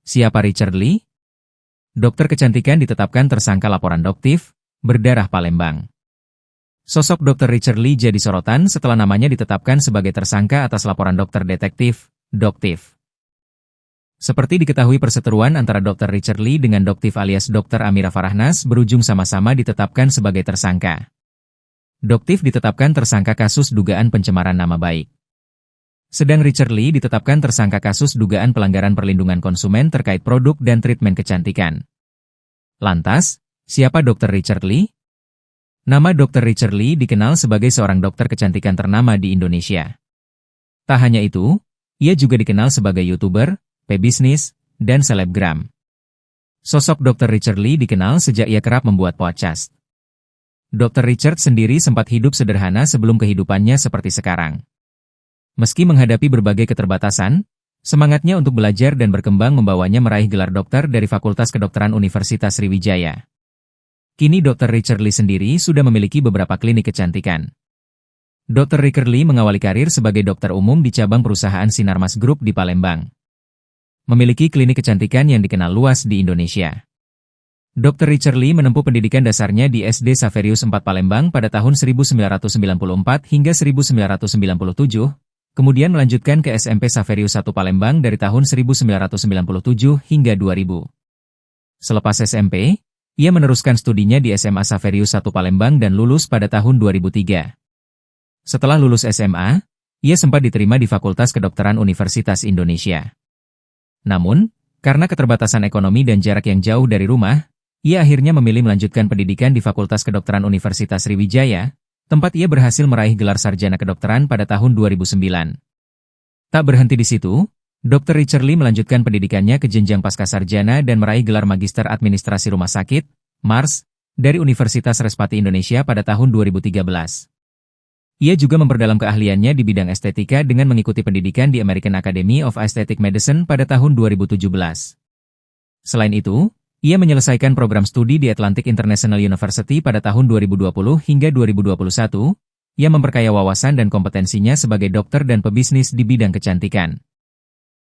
Siapa Richard Lee? Dokter kecantikan ditetapkan tersangka laporan Doktif, berdarah Palembang. Sosok Dr. Richard Lee jadi sorotan setelah namanya ditetapkan sebagai tersangka atas laporan dokter detektif, Doktif. Seperti diketahui perseteruan antara Dr. Richard Lee dengan Doktif alias Dr. Amira Farahnas berujung sama-sama ditetapkan sebagai tersangka. Doktif ditetapkan tersangka kasus dugaan pencemaran nama baik. Sedang Richard Lee ditetapkan tersangka kasus dugaan pelanggaran perlindungan konsumen terkait produk dan treatment kecantikan. Lantas, siapa Dr. Richard Lee? Nama Dr. Richard Lee dikenal sebagai seorang dokter kecantikan ternama di Indonesia. Tak hanya itu, ia juga dikenal sebagai YouTuber, pebisnis, dan selebgram. Sosok Dr. Richard Lee dikenal sejak ia kerap membuat podcast. Dr. Richard sendiri sempat hidup sederhana sebelum kehidupannya seperti sekarang. Meski menghadapi berbagai keterbatasan, semangatnya untuk belajar dan berkembang membawanya meraih gelar dokter dari Fakultas Kedokteran Universitas Sriwijaya. Kini Dr. Richard Lee sendiri sudah memiliki beberapa klinik kecantikan. Dr. Richard Lee mengawali karir sebagai dokter umum di cabang perusahaan Sinarmas Group di Palembang. Memiliki klinik kecantikan yang dikenal luas di Indonesia. Dr. Richard Lee menempuh pendidikan dasarnya di SD Saverius 4 Palembang pada tahun 1994 hingga 1997, kemudian melanjutkan ke SMP Saverius 1 Palembang dari tahun 1997 hingga 2000. Selepas SMP, ia meneruskan studinya di SMA Saverius 1 Palembang dan lulus pada tahun 2003. Setelah lulus SMA, ia sempat diterima di Fakultas Kedokteran Universitas Indonesia. Namun, karena keterbatasan ekonomi dan jarak yang jauh dari rumah, ia akhirnya memilih melanjutkan pendidikan di Fakultas Kedokteran Universitas Sriwijaya, tempat ia berhasil meraih gelar sarjana kedokteran pada tahun 2009. Tak berhenti di situ, Dr. Richard Lee melanjutkan pendidikannya ke jenjang pascasarjana dan meraih gelar Magister Administrasi Rumah Sakit, MARS, dari Universitas Respati Indonesia pada tahun 2013. Ia juga memperdalam keahliannya di bidang estetika dengan mengikuti pendidikan di American Academy of Aesthetic Medicine pada tahun 2017. Selain itu, ia menyelesaikan program studi di Atlantic International University pada tahun 2020 hingga 2021, yang memperkaya wawasan dan kompetensinya sebagai dokter dan pebisnis di bidang kecantikan.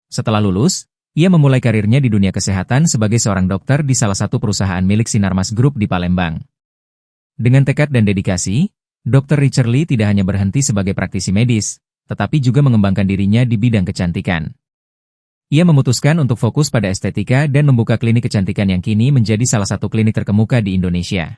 Setelah lulus, ia memulai karirnya di dunia kesehatan sebagai seorang dokter di salah satu perusahaan milik Sinarmas Group di Palembang. Dengan tekad dan dedikasi, Dr. Richard Lee tidak hanya berhenti sebagai praktisi medis, tetapi juga mengembangkan dirinya di bidang kecantikan. Ia memutuskan untuk fokus pada estetika dan membuka klinik kecantikan yang kini menjadi salah satu klinik terkemuka di Indonesia.